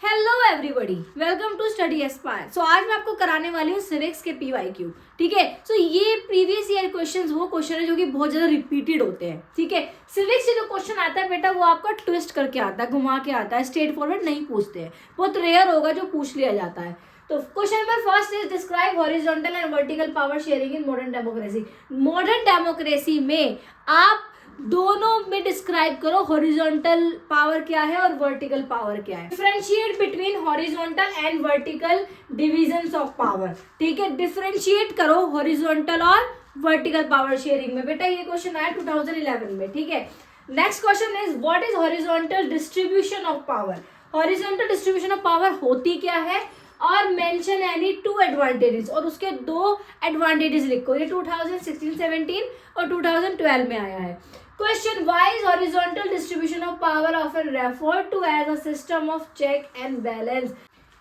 Hello everybody, welcome to Study Aspire. So आज मैं आपको कराने वाली हूँ सिविक्स के PYQ। ठीक है, सो ये प्रीवियस ईयर क्वेश्चंस वो क्वेश्चन है जो कि बहुत ज्यादा रिपीटेड होते हैं। ठीक है, सिविक्स से जो क्वेश्चन आता है बेटा वो आपका ट्विस्ट करके आता है, घुमा के आता है, स्ट्रेट फॉरवर्ड नहीं पूछते हैं। बहुत रेयर होगा जो पूछ लिया जाता है। तो question number first is describe horizontal and vertical power sharing in modern democracy. Modern democracy में आप दोनों में डिस्क्राइब करो हॉरिजॉन्टल पावर क्या है और वर्टिकल पावर क्या है। Differentiate between horizontal and vertical divisions of power. ठीक है, डिफरेंशिएट करो हॉरिजॉन्टल और वर्टिकल पावर शेयरिंग में। बेटा ये क्वेश्चन आया 2011 में। ठीक है, next question is what is horizontal distribution of power. Horizontal distribution of power होती क्या है और मेंशन एनी टू एडवांटेजेस, और उसके दो एडवांटेजेस लिखो। ये 2016-17 और 2012 में आया है। Question: Why is horizontal distribution of power often referred to as a system of check and balance?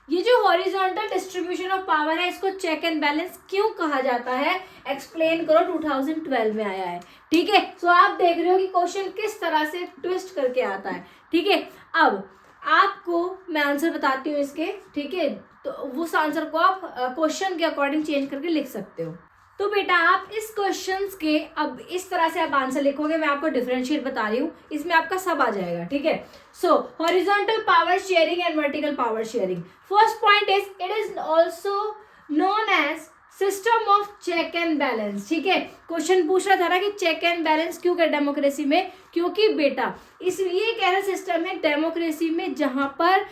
ये जो horizontal distribution of power है इसको check and balance क्यों कहा जाता है, एक्सप्लेन करो। 2012 में आया है। ठीक है, सो आप देख रहे हो कि क्वेश्चन किस तरह से ट्विस्ट करके आता है। ठीक है, अब आपको मैं आंसर बताती हूँ इसके। ठीक है, तो उस आंसर को आप क्वेश्चन के अकॉर्डिंग चेंज करके लिख सकते हो। तो बेटा आप इस क्वेश्चंस के अब इस तरह से आप आंसर लिखोगे। मैं आपको डिफरेंशिएट बता रही हूँ, इसमें आपका सब आ जाएगा। ठीक है, so horizontal power sharing and vertical power sharing. First point is it is also known as system of check and balance. ठीक है, क्वेश्चन पूछ रहा था ना कि चेक एंड बैलेंस क्यों कर डेमोक्रेसी में, क्योंकि बेटा इसलिए एक ऐसा सिस्टम है डेमोक्रेसी में जहां पर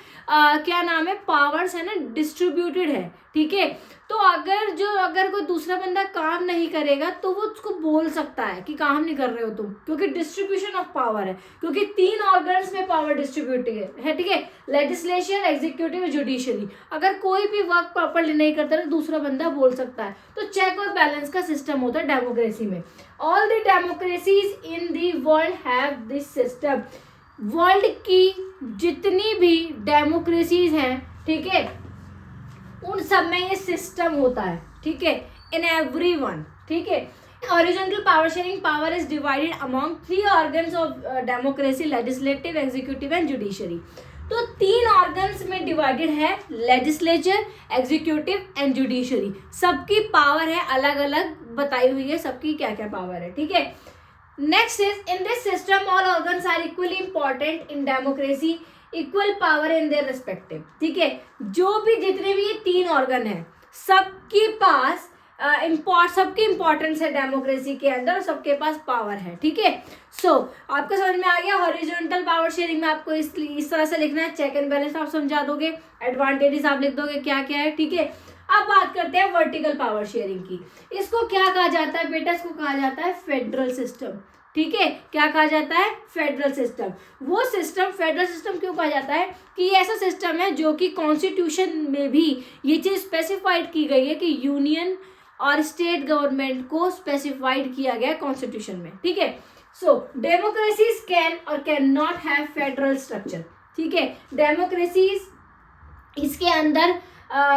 क्या नाम है, पावर्स है ना डिस्ट्रीब्यूटेड है। ठीक है, तो अगर कोई दूसरा बंदा काम नहीं करेगा तो वो उसको बोल सकता है कि काम नहीं कर रहे हो तुम, क्योंकि डिस्ट्रीब्यूशन ऑफ पावर है, क्योंकि 3 ऑर्गन्स में पावर डिस्ट्रीब्यूटेड है। ठीक है, लेजिस्लेशन, एग्जीक्यूटिव, जुडिशरी। अगर कोई भी वर्क प्रॉपर्ली नहीं करता तो दूसरा बंदा बोल सकता है। तो चेक और बैलेंस का सिस्टम होता है डेमोक्रेसी में। All the democracies in the world have this system. World की जितनी भी डेमोक्रेसीज हैं, ठीक है, उन सब में ये सिस्टम होता है। ठीक है, इन एवरी वन। ठीक है, horizontal power sharing power is divided among 3 organs of democracy, legislative, executive and judiciary. तो 3 ऑर्गन्स में डिवाइडेड है, लेजिस्लेचर, एग्जीक्यूटिव एंड जुडिशरी। सबकी पावर है अलग अलग बताई हुई है, सबकी क्या क्या पावर है। ठीक है, next is in this system all organs are equally important in democracy, equal power in their respective. ठीक है, जो भी जितने भी ये 3 ऑर्गन है सबके पास सबकी इंपॉर्टेंस है डेमोक्रेसी के अंदर, सबके पास पावर है। ठीक है, सो आपको समझ में आ गया। हॉरिजॉन्टल पावर शेयरिंग में आपको इस तरह से लिखना है, चेक एंड बैलेंस आप समझा दोगे, एडवांटेजेस आप लिख दोगे क्या क्या है। ठीक है, अब बात करते हैं वर्टिकल पावर शेयरिंग की। इसको क्या कहा जाता है बेटा, इसको कहा जाता है फेडरल सिस्टम। ठीक है, क्या कहा जाता है, फेडरल सिस्टम। वो सिस्टम फेडरल सिस्टम क्यों कहा जाता है कि ये ऐसा सिस्टम है जो कि कॉन्स्टिट्यूशन में भी ये चीज स्पेसिफाइड की गई है कि यूनियन और स्टेट गवर्नमेंट को स्पेसिफाइड किया गया कॉन्स्टिट्यूशन में। ठीक है, सो डेमोक्रेसीज कैन और can not have federal structure. ठीक है, डेमोक्रेसीज इसके अंदर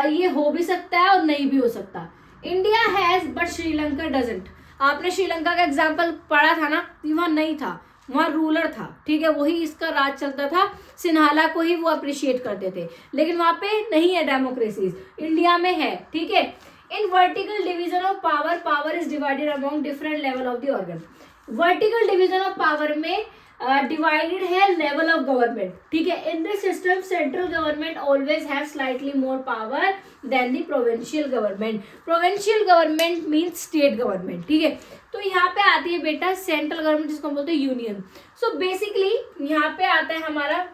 ये हो भी सकता है और नहीं भी हो सकता। India has but Sri Lanka doesn't. आपने श्रीलंका का एग्जाम्पल पढ़ा था ना, वहां नहीं था, वहां रूलर था। ठीक है, वही इसका राज चलता था, सिन्हाला को ही वो अप्रिशिएट करते थे, लेकिन वहां पे नहीं है डेमोक्रेसीज, इंडिया में है। ठीक है, in vertical division of power, power is divided among different level of the organ. Vertical division of power में डिवाइडेड है लेवल ऑफ गवर्नमेंट। ठीक है, in this system central government always have slightly more power than the provincial government. Provincial government means state government. ठीक है, तो यहाँ पे आती है बेटा सेंट्रल गवर्नमेंट, जिसको हम बोलते हैं यूनियन। सो बेसिकली यहाँ पे आता है हमारा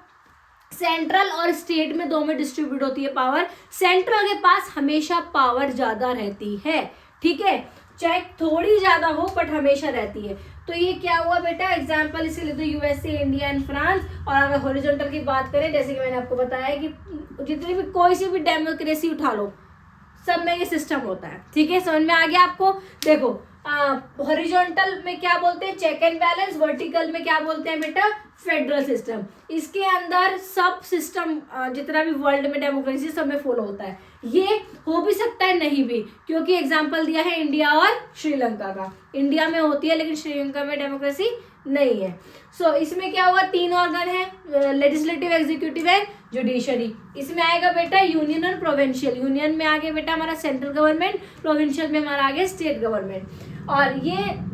सेंट्रल और स्टेट में, 2 में डिस्ट्रीब्यूट होती है पावर। सेंट्रल के पास हमेशा पावर ज्यादा रहती है। ठीक है, चाहे थोड़ी ज्यादा हो बट हमेशा रहती है। तो ये क्या हुआ बेटा, एग्जाम्पल इसे लेते यूएसए, इंडिया एंड फ्रांस। और अगर हॉरिजॉन्टल की बात करें, जैसे कि मैंने आपको बताया कि जितनी भी कोई सी भी डेमोक्रेसी उठा लो, सब में ये सिस्टम होता है। ठीक है, समझ में आ गया आपको। देखो हॉरिजॉन्टल में क्या बोलते हैं, चेक एंड बैलेंस। वर्टिकल में क्या बोलते हैं बेटा, फेडरल सिस्टम। इसके अंदर सब सिस्टम जितना भी वर्ल्ड में डेमोक्रेसी सब में फॉलो होता है। ये हो भी सकता है नहीं भी, क्योंकि एग्जांपल दिया है इंडिया और श्रीलंका का। इंडिया में होती है लेकिन श्रीलंका में डेमोक्रेसी नहीं है। सो इसमें क्या हुआ, 3 ऑर्गन है, लेजिस्लेटिव, एग्जीक्यूटिव एंड जुडिशरी। इसमें आएगा बेटा यूनियन और प्रोविंशियल। यूनियन में आगे बेटा हमारा सेंट्रल गवर्नमेंट, प्रोविंशियल में हमारा आगे स्टेट गवर्नमेंट। और ये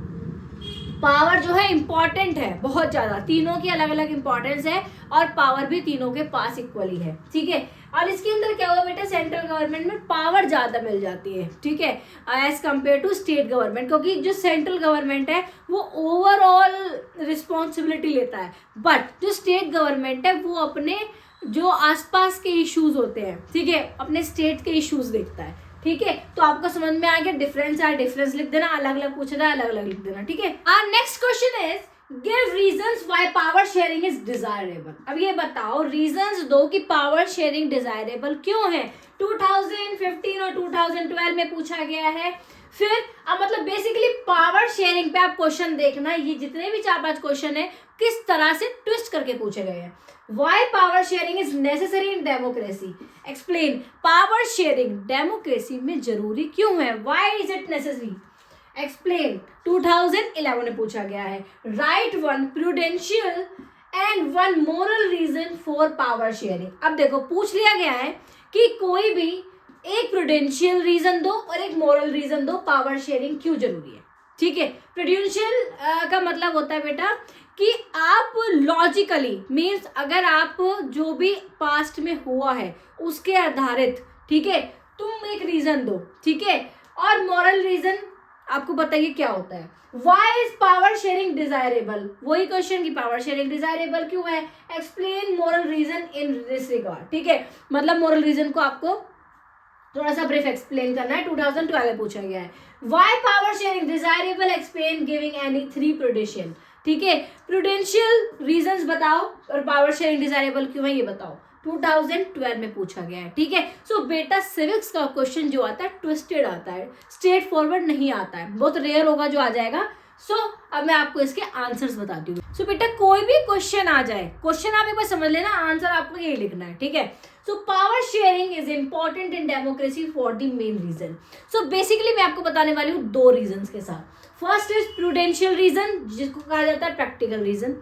पावर जो है इंपॉर्टेंट है बहुत ज्यादा, तीनों की अलग अलग इंपॉर्टेंस है और पावर भी तीनों के पास इक्वली है, ठीक है। और इसके अंदर क्या हुआ बेटा, सेंट्रल गवर्नमेंट में पावर ज्यादा मिल जाती है, ठीक है, as compare to state government, क्योंकि जो सेंट्रल गवर्नमेंट है वो ओवरऑल रिस्पॉन्सिबिलिटी लेता है, बट जो स्टेट गवर्नमेंट है वो अपने जो आसपास के इश्यूज होते हैं, ठीक है, अपने स्टेट के इश्यूज देखता है, ठीक है। तो आपको समझ में आ गया, डिफरेंस है, डिफरेंस लिख देना, अलग अलग पूछा था अलग अलग लिख देना, ठीक है। Our next question is give reasons why power sharing is desirable. अब ये बताओ, रीजंस दो कि पावर शेयरिंग डिजायरेबल क्यों है। 2015 और 2012 में पूछा गया है। फिर अब मतलब बेसिकली पावर शेयरिंग पे आप क्वेश्चन देखना, ये जितने भी 4-5 क्वेश्चन है किस तरह से ट्विस्ट करके पूछे गए हैं। Why power sharing is necessary in democracy? Explain. Power sharing democracy में जरूरी क्यों है? Why is it necessary? Explain. 2011 में पूछा गया है। Write one prudential and one moral reason for power sharing. अब देखो पूछ लिया गया है कि कोई भी एक प्रूडेंशियल रीजन दो और एक मोरल रीजन दो, पावर शेयरिंग क्यों जरूरी है, ठीक है। प्रूडेंशियल का मतलब होता है बेटा कि आप लॉजिकली मीन्स अगर आप जो भी पास्ट में हुआ है उसके आधारित, ठीक है, तुम एक रीजन दो, ठीक है। और मॉरल रीजन आपको बताइए क्या होता है। Why is power sharing desirable, वही क्वेश्चन की पावर शेयरिंग डिजायरेबल क्यों है। Explain moral reason in this regard, ठीक है, मतलब मोरल रीजन को आपको थोड़ा सा ब्रीफ एक्सप्लेन करना है। 2012 में पूछा गया है। Why power sharing desirable, explain giving any 3 prudential, ठीक है, प्रूडेंशियल रीजंस बताओ और पावर शेयरिंग डिजायरेबल क्यों है ये बताओ। 2012 में पूछा गया है, ठीक है। सो बेटा सिविक्स का क्वेश्चन जो आता है ट्विस्टेड आता है, स्ट्रेट फॉरवर्ड नहीं आता है, बहुत रेयर होगा जो आ जाएगा। सो अब मैं आपको इसके आंसर्स बताती हूँ। सो बेटा कोई भी क्वेश्चन आ जाए, क्वेश्चन आप एक बार समझ लेना, आंसर आपको यही लिखना है, ठीक है। So power sharing is important in democracy for the main reason. So basically मैं आपको बताने वाली हूँ 2 रीजन के साथ। फर्स्ट इज प्रूडेंशियल रीजन जिसको कहा जाता है practical reason.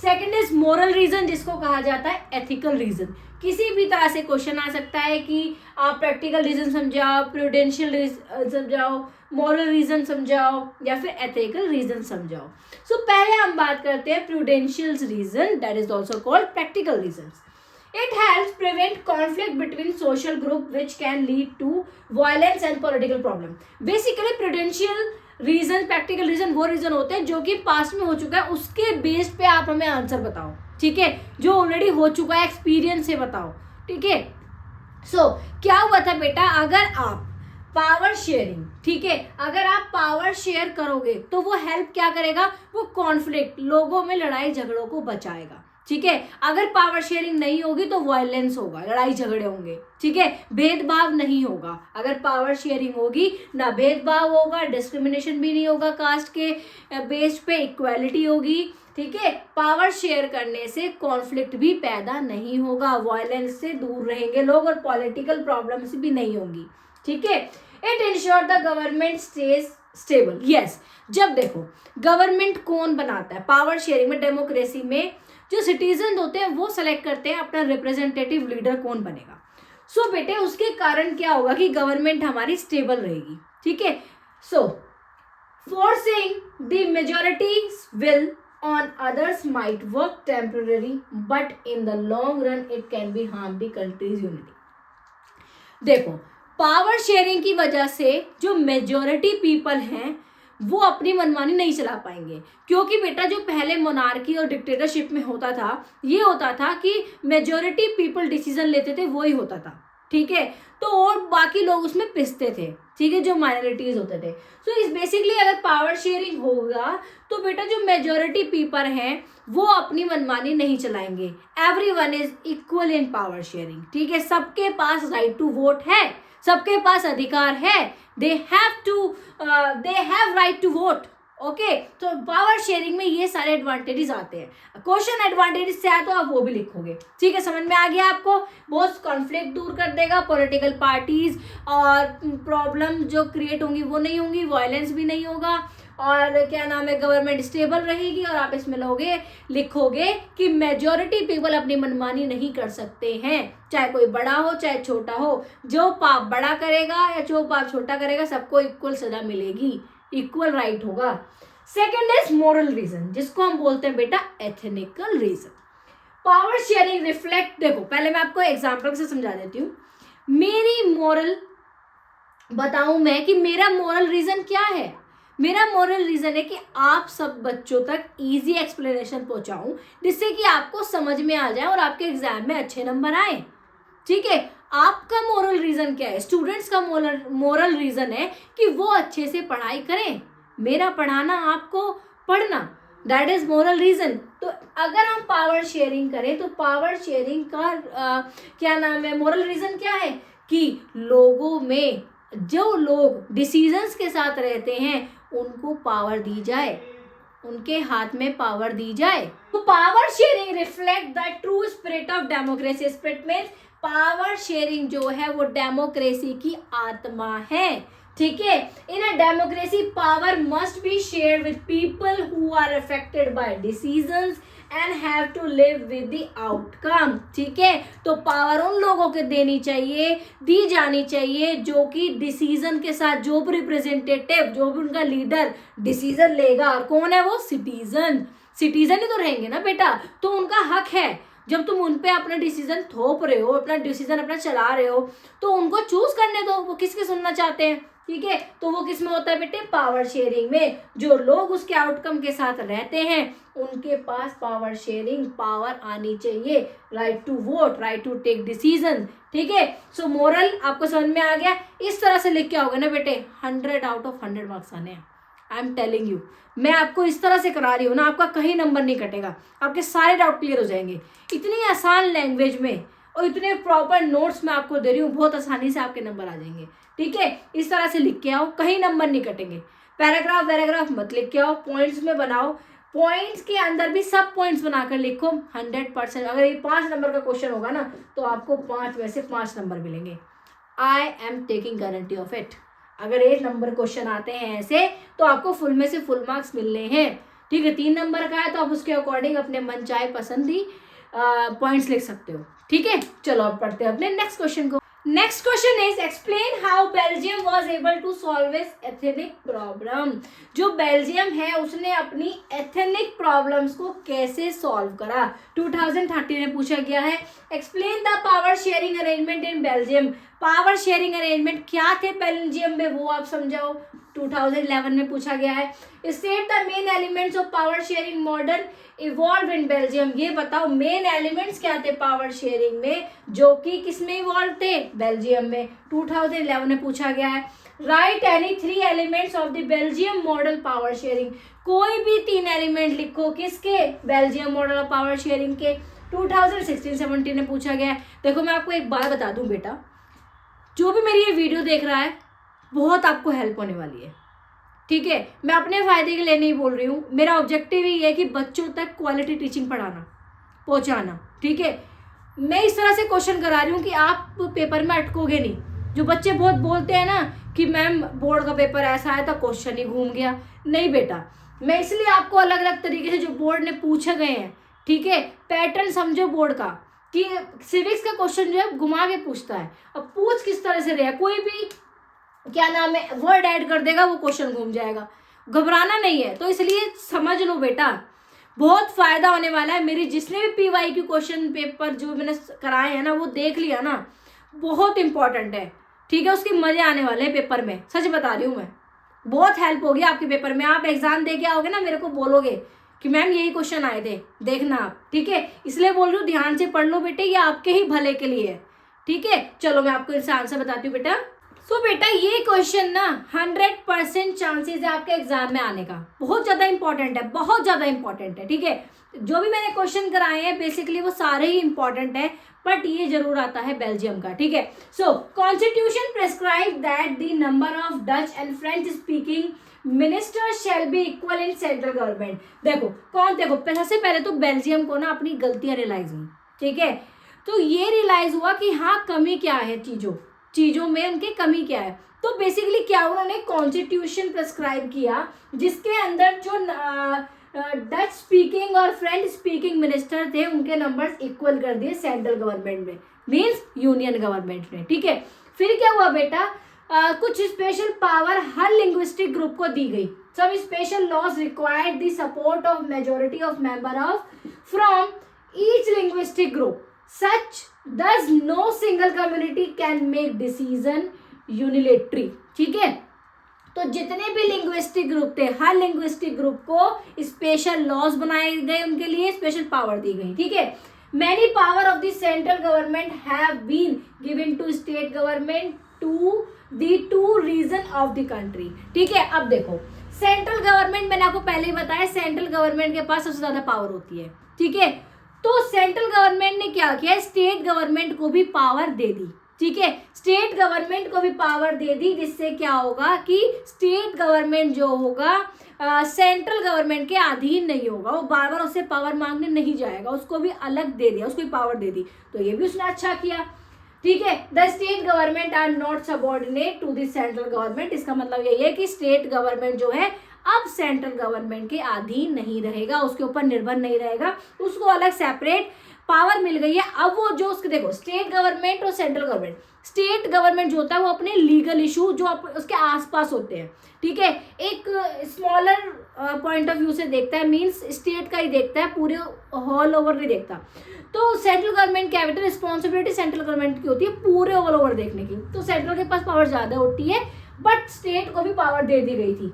Second is moral reason जिसको कहा जाता है एथिकल रीजन। किसी भी तरह से क्वेश्चन आ सकता है कि आप प्रैक्टिकल रीजन समझाओ, प्रूडेंशियल रीजन समझाओ, मोरल रीजन समझाओ या फिर एथिकल रीजन समझाओ। सो पहले हम बात करते हैं prudential reason, that is also called practical reason. It helps prevent conflict between social group which can lead to violence and political problem. Basically prudential reason, practical reason वो reason होते हैं जो कि पास्ट में हो चुका है, उसके बेस पे आप हमें आंसर बताओ, ठीक है, जो ऑलरेडी हो चुका है एक्सपीरियंस से बताओ, ठीक है। सो क्या हुआ था बेटा, अगर आप पावर शेयरिंग, ठीक है, अगर आप पावर शेयर करोगे तो वो हेल्प क्या करेगा, वो कॉन्फ्लिक्ट, लोगों में लड़ाई झगड़ों को बचाएगा, ठीक है। अगर पावर शेयरिंग नहीं होगी तो वायलेंस होगा, लड़ाई झगड़े होंगे, ठीक है, भेदभाव नहीं होगा। अगर पावर शेयरिंग होगी ना भेदभाव होगा, डिस्क्रिमिनेशन भी नहीं होगा, कास्ट के बेस पे इक्वालिटी होगी, ठीक है। पावर शेयर करने से कॉन्फ्लिक्ट भी पैदा नहीं होगा, वायलेंस से दूर रहेंगे लोग और पॉलिटिकल प्रॉब्लम्स भी नहीं होंगी, ठीक है। It ensure the government stage stable. Yes, जब देखो गवर्नमेंट कौन बनाता है पावर शेयरिंग में, डेमोक्रेसी में जो सिटीजन होते हैं वो सेलेक्ट करते हैं अपना रिप्रेजेंटेटिव लीडर कौन बनेगा। सो बेटे उसके कारण क्या होगा कि गवर्नमेंट हमारी स्टेबल रहेगी, ठीक है। So forcing the majorities will on others might work temporarily but in the long run it can be harm the country's unity. देखो पावर शेयरिंग की वजह से जो मेजॉरिटी पीपल हैं वो अपनी मनमानी नहीं चला पाएंगे, क्योंकि बेटा जो पहले मोनार्की और डिक्टेटरशिप में होता था ये होता था कि मेजॉरिटी पीपल डिसीजन लेते थे, वो ही होता था, ठीक है। तो और बाकी लोग उसमें पिसते थे, ठीक है, जो माइनॉरिटीज होते थे। सो इस बेसिकली अगर पावर शेयरिंग होगा तो बेटा जो मेजॉरिटी पीपल हैं वो अपनी मनमानी नहीं चलाएंगे। Everyone is equal in power sharing, ठीक है, सबके पास राइट टू वोट है, सबके पास अधिकार है, they have right to vote, okay. तो पावर शेयरिंग में ये सारे एडवांटेजेस आते हैं। क्वेश्चन एडवांटेजेस से आया तो आप वो भी लिखोगे, ठीक है, समझ में आ गया आपको। बहुत कॉन्फ्लिक्ट दूर कर देगा, पॉलिटिकल पार्टीज और प्रॉब्लम जो क्रिएट होंगी वो नहीं होंगी, वायलेंस भी नहीं होगा, और क्या नाम है, गवर्नमेंट स्टेबल रहेगी। और आप इसमें लिखोगे कि मेजॉरिटी पीपल अपनी मनमानी नहीं कर सकते हैं, चाहे कोई बड़ा हो चाहे छोटा हो। जो पाप बड़ा करेगा या जो पाप छोटा करेगा, सबको इक्वल सजा मिलेगी, इक्वल राइट होगा। सेकेंड इज मोरल रीजन, जिसको हम बोलते हैं बेटा एथिनिकल रीजन। पावर शेयरिंग रिफ्लेक्ट, देखो पहले मैं आपको एग्जाम्पल से समझा देती हूँ। मेरी मोरल बताऊं मैं कि मेरा मोरल रीजन क्या है। मेरा मोरल रीजन है कि आप सब बच्चों तक इजी एक्सप्लेनेशन पहुंचाऊं, जिससे कि आपको समझ में आ जाए और आपके एग्जाम में अच्छे नंबर आए। ठीक है, आपका मोरल रीजन क्या है? स्टूडेंट्स का मोरल रीजन है कि वो अच्छे से पढ़ाई करें, मेरा पढ़ाना आपको पढ़ना, दैट इज मोरल रीजन। तो अगर हम पावर शेयरिंग करें तो पावर शेयरिंग का क्या नाम है, मोरल रीजन क्या है कि लोगों में जो लोग डिसीजंस के साथ रहते हैं उनको पावर दी जाए, उनके हाथ में पावर दी जाए। तो power sharing reflect the true spirit of democracy. Spirit means power sharing जो है वो डेमोक्रेसी की आत्मा है। ठीक है, in a democracy power must be shared with people who are affected by decisions and have to live with the outcome. ठीक है, तो पावर उन लोगों को दी जानी चाहिए जो कि डिसीजन के साथ, जो भी रिप्रेजेंटेटिव, जो भी उनका लीडर डिसीजन लेगा, और कौन है वो? सिटीजन ही तो रहेंगे ना बेटा। तो उनका हक है, जब तुम उन पे अपना डिसीजन थोप रहे हो, अपना डिसीजन अपना चला रहे हो, तो उनको चूज करने दो वो किसके सुनना चाहते हैं। ठीक है, तो वो किस में होता है बेटे? पावर शेयरिंग में। जो लोग उसके आउटकम के साथ रहते हैं उनके पास पावर शेयरिंग पावर आनी चाहिए, right to vote, right to take decision. ठीक है, सो मोरल आपको समझ में आ गया। इस तरह से लिख के आओगे ना बेटे, 100 आउट ऑफ 100 मार्क्स आने हैं। आई एम टेलिंग यू, मैं आपको इस तरह से करा रही हूँ ना, आपका कहीं नंबर नहीं कटेगा, आपके सारे डाउट क्लियर हो जाएंगे। इतनी आसान लैंग्वेज में और इतने प्रॉपर नोट्स मैं आपको दे रही हूँ, बहुत आसानी से आपके नंबर आ जाएंगे। ठीक है, इस तरह से लिख के आओ, कहीं नंबर नहीं कटेंगे। पैराग्राफ मत लिख के आओ, पॉइंट्स में बनाओ, पॉइंट्स के अंदर भी सब पॉइंट्स बनाकर लिखो। 100%। अगर ये 5 नंबर का क्वेश्चन होगा ना तो आपको 5 में से 5 नंबर मिलेंगे। I am taking guarantee of it. अगर 1 नंबर क्वेश्चन आते हैं ऐसे तो आपको फुल में से फुल मार्क्स मिलने हैं। ठीक है, 3 नंबर का है तो आप उसके अकॉर्डिंग अपने मन चाहे पसंदी पॉइंट्स लिख सकते हो। ठीक है, चलो अब पढ़ते हैं अपने नेक्स्ट क्वेश्चन को। Next question is explain how Belgium was able to solve its ethnic problem. जो बेल्जियम है उसने अपनी एथनिक प्रॉब्लम्स को कैसे सॉल्व करा, 2013 में पूछा गया है। Explain the power sharing arrangement in Belgium. Power sharing arrangement क्या थे बेल्जियम में वो आप समझाओ, 2011 में पूछा गया है। State the main elements of power sharing model evolve in Belgium. ये बताओ मेन एलिमेंट्स क्या थे पावर शेयरिंग में जो कि किसमें इवॉल्व थे? बेल्जियम में, 2011 में पूछा गया है। Right any 3 elements of the Belgium model power sharing. कोई भी 3 एलिमेंट लिखो, किसके? Belgium model of power sharing के, 2016-17 में पूछा गया है। देखो मैं आपको एक बात बता दूं बेटा, जो भी मेरी ये वीडियो देख रहा है बहुत आपको हेल्प होने वाली है। ठीक है, मैं अपने फायदे के लिए नहीं बोल रही हूँ, मेरा ऑब्जेक्टिव ही है कि बच्चों तक क्वालिटी टीचिंग पहुँचाना। ठीक है, मैं इस तरह से क्वेश्चन करा रही हूँ कि आप पेपर में अटकोगे नहीं। जो बच्चे बहुत बोलते हैं ना कि मैम बोर्ड का पेपर ऐसा आया था क्वेश्चन ही घूम गया, नहीं बेटा, मैं इसलिए आपको अलग अलग तरीके से जो बोर्ड ने पूछे गए हैं, ठीक है, पैटर्न समझो बोर्ड का, कि सिविक्स का क्वेश्चन जो है घुमा के पूछता है। अब पूछ किस तरह से रहा, कोई भी क्या नाम है वर्ड ऐड कर देगा वो क्वेश्चन घूम जाएगा, घबराना नहीं है। तो इसलिए समझ लो बेटा, बहुत फायदा होने वाला है। मेरी जिसने भी पीवाई की क्वेश्चन पेपर जो मैंने कराए हैं ना वो देख लिया ना, बहुत इंपॉर्टेंट है। ठीक है, उसके मजे आने वाले हैं पेपर में, सच बता रही हूँ मैं, बहुत हेल्प होगी आपके पेपर में। आप एग्जाम दे के आओगे ना, मेरे को बोलोगे कि मैम यही क्वेश्चन आए थे, देखना आप। ठीक है, इसलिए बोल रही हूँ ध्यान से पढ़ लो बेटे, ये आपके ही भले के लिए है। ठीक है, चलो मैं आपको इसका आंसर बताती हूँ बेटा। सो बेटा ये क्वेश्चन ना 100% चांसेस है आपके एग्जाम में आने का, बहुत ज्यादा इंपॉर्टेंट है, बहुत ज्यादा इंपॉर्टेंट है। ठीक है, जो भी मैंने क्वेश्चन कराए हैं बेसिकली वो सारे ही इंपॉर्टेंट है, बट ये जरूर आता है बेल्जियम का। ठीक है, so constitution prescribe that the number of Dutch and French speaking minister shall be equal in central government. देखो सबसे पहले तो बेल्जियम को ना अपनी गलतियां रियलाइज हुई। ठीक है, तो ये रियलाइज हुआ कि हाँ कमी क्या है चीजों, चीजों में उनकी कमी क्या है। तो बेसिकली क्या उन्होंने कॉन्स्टिट्यूशन प्रेस्क्राइब किया जिसके अंदर जो डच स्पीकिंग और फ्रेंच स्पीकिंग मिनिस्टर थे उनके नंबर्स इक्वल कर दिए सेंट्रल गवर्नमेंट में, मींस यूनियन गवर्नमेंट ने, ठीक है। फिर क्या हुआ बेटा, कुछ स्पेशल पावर हर लिंग्विस्टिक ग्रुप को दी गई। Some special laws required the support of majority of member of from each linguistic group, such thus no single community can make decision unilaterally, ठीक है। तो जितने भी लिंग्विस्टिक ग्रुप थे हर लिंग्विस्टिक ग्रुप को स्पेशल लॉज बनाए गए, उनके लिए स्पेशल पावर दी गई, ठीक है। Many power of the central government have been given to state government to the to region of the country, ठीक है। अब देखो सेंट्रल गवर्नमेंट, मैंने आपको पहले ही बताया सेंट्रल गवर्नमेंट के पास सबसे ज्यादा पावर होती है, ठीक है। तो सेंट्रल गवर्नमेंट ने क्या किया, स्टेट गवर्नमेंट को भी पावर दे दी, ठीक है। स्टेट गवर्नमेंट को भी पावर दे दी जिससे क्या होगा कि स्टेट गवर्नमेंट जो होगा सेंट्रल गवर्नमेंट के अधीन नहीं होगा, वो बार बार उससे पावर मांगने नहीं जाएगा, उसको भी अलग दे दिया, उसको भी पावर दे दी, तो ये भी उसने अच्छा किया, ठीक है। The state government are not subordinate to the central government, इसका मतलब यही है कि स्टेट गवर्नमेंट जो है अब सेंट्रल गवर्नमेंट के अधीन नहीं रहेगा, उसके ऊपर निर्भर नहीं रहेगा, उसको अलग सेपरेट पावर मिल गई है। अब वो जो उसके देखो स्टेट गवर्नमेंट और सेंट्रल गवर्नमेंट, स्टेट गवर्नमेंट जो होता है वो अपने लीगल इशू जो उसके आसपास होते हैं, ठीक है, एक स्मॉलर पॉइंट ऑफ व्यू से देखता है, मींस स्टेट का ही देखता है, पूरे ऑल ओवर नहीं देखता। तो सेंट्रल गवर्नमेंट क्या बेटा, रिस्पॉन्सिबिलिटी सेंट्रल गवर्नमेंट की होती है पूरे ऑल ओवर देखने की, तो सेंट्रल के पास पावर ज्यादा होती है, बट स्टेट को भी पावर दे दी गई थी।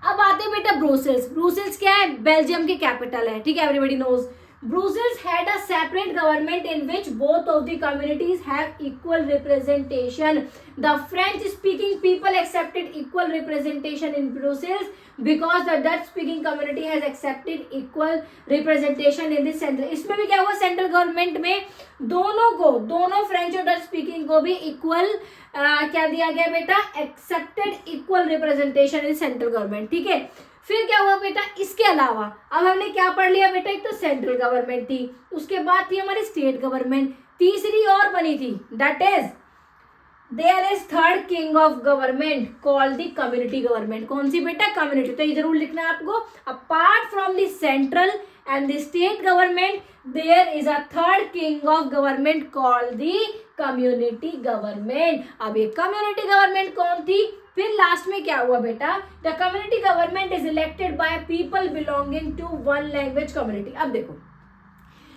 अब आते हैं बेटा ब्रुसेल्स। ब्रुसेल्स क्या है, बेल्जियम की कैपिटल है, ठीक है, everybody knows. Brussels had a separate government in which both of the communities have equal representation. The French-speaking people accepted equal representation in Brussels because the Dutch-speaking community has accepted equal representation in the central. इसमें भी क्या हुआ, central government में दोनों French और Dutch speaking को भी equal क्या दिया गया बेटा, accepted equal representation in central government, ठीक है। फिर क्या हुआ बेटा, इसके अलावा अब हमने क्या पढ़ लिया बेटा, एक तो सेंट्रल गवर्नमेंट थी, उसके बाद थी हमारी स्टेट गवर्नमेंट, तीसरी और बनी थी, that is there is third king of government called the community government. कौन सी बेटा, कम्युनिटी, तो ये जरूर लिखना है आपको। Apart from the central and the state government there is a third king of government called the community government. अब ये कम्युनिटी गवर्नमेंट कौन थी, फिर लास्ट में क्या हुआ बेटा, the community government is elected by people belonging to one language community. अब देखो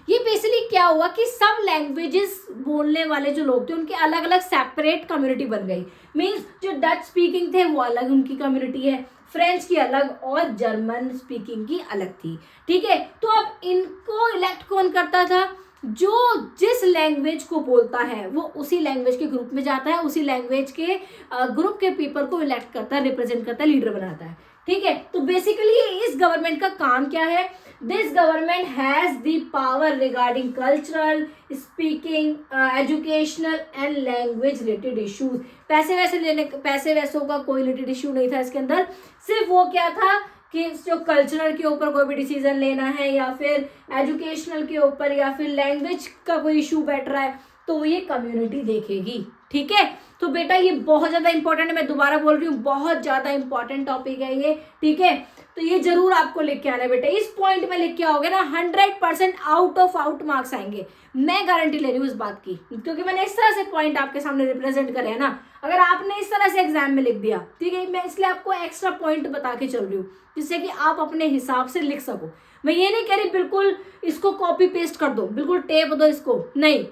ये बेसिकली क्या हुआ कि सब लैंग्वेजेस बोलने वाले जो लोग थे उनके अलग अलग सेपरेट कम्युनिटी बन गई, मींस जो डच स्पीकिंग थे वो अलग उनकी कम्युनिटी है, फ्रेंच की अलग और जर्मन स्पीकिंग की अलग थी, ठीक है। तो अब इनको इलेक्ट कौन करता था, जो जिस लैंग्वेज को बोलता है वो उसी लैंग्वेज के ग्रुप में जाता है, उसी लैंग्वेज के ग्रुप के पीपल को इलेक्ट करता है, रिप्रेजेंट करता है, लीडर बनाता है, ठीक है। तो बेसिकली इस गवर्नमेंट का काम क्या है, this government has the power regarding cultural, speaking, educational and language related issues. पैसे वैसों का कोई रिलेटेड इश्यू नहीं था इसके अंदर, सिर्फ वो क्या था कि जो कल्चरल के ऊपर कोई भी डिसीजन लेना है या फिर एजुकेशनल के ऊपर या फिर लैंग्वेज का कोई इशू बैठ रहा है तो ये कम्युनिटी देखेगी, ठीक है। तो बेटा ये बहुत ज़्यादा इंपॉर्टेंट है, मैं दोबारा बोल रही हूँ, बहुत ज़्यादा इंपॉर्टेंट टॉपिक है ये, ठीक है। तो ये जरूर आपको लिख के आना है बेटा, इस पॉइंट में लिख के आओगे ना 100% आउट ऑफ आउट मार्क्स आएंगे, मैं गारंटी ले रही हूँ इस बात की, क्योंकि मैंने इस तरह से पॉइंट आपके सामने रिप्रेजेंट करे है ना। अगर आपने इस तरह से एग्जाम में लिख दिया, ठीक है, मैं इसलिए आपको एक्स्ट्रा पॉइंट बता के चल रही हूँ जिससे कि आप अपने हिसाब से लिख सको। मैं ये नहीं कह रही बिल्कुल इसको कॉपी पेस्ट कर दो, बिल्कुल टेप दो इसको, नहीं,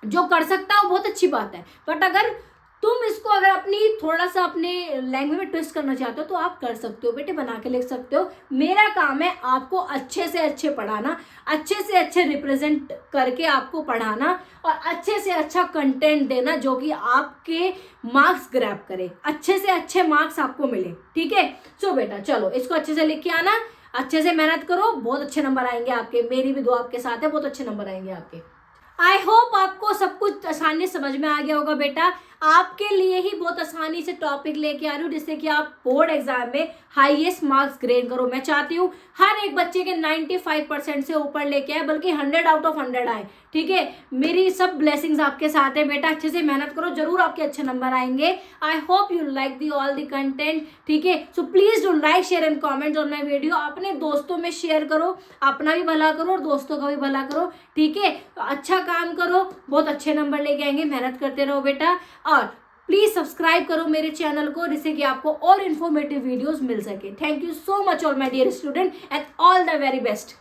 जो कर सकता है वो बहुत अच्छी बात है, बट अगर तुम इसको अगर अपनी थोड़ा सा अपने लैंग्वेज में ट्विस्ट करना चाहते हो तो आप कर सकते हो बेटे, बना के लिख सकते हो। मेरा काम है आपको अच्छे से अच्छे पढ़ाना, अच्छे से अच्छे रिप्रेजेंट करके आपको पढ़ाना और अच्छे से अच्छा कंटेंट देना जो कि आपके मार्क्स ग्रैब करे, अच्छे से अच्छे मार्क्स आपको मिले, ठीक है। सो बेटा चलो इसको अच्छे से लिख के आना, अच्छे से मेहनत करो, बहुत अच्छे नंबर आएंगे आपके, मेरी भी दुआ आपके साथ है, बहुत अच्छे नंबर आएंगे आपके। आई होप आपको सब कुछ आसानी से समझ में आ गया होगा बेटा। आपके लिए ही बहुत आसानी से टॉपिक लेके आ रही हूँ जिससे कि आप बोर्ड एग्जाम में हाईएस्ट मार्क्स ग्रेड करो। मैं चाहती हूँ हर एक बच्चे के 95% से ऊपर लेके आए, बल्कि 100 आउट ऑफ 100 आए। ठीक है, मेरी सब ब्लेसिंग्स आपके साथ है बेटा। अच्छे से मेहनत करो, जरूर आपके अच्छे नंबर आएंगे। I hope you like the all the content. ठीक है, so please do like share and comment on my video. अपने दोस्तों में शेयर करो, अपना भी भला करो और दोस्तों का भी भला करो। ठीक है, अच्छा काम करो, बहुत अच्छे नंबर लेके आएंगे। मेहनत करते रहो बेटा, और प्लीज सब्सक्राइब करो मेरे चैनल को जिससे कि आपको और इन्फॉर्मेटिव वीडियोस मिल सके। Thank you so much all my dear student and all the very best.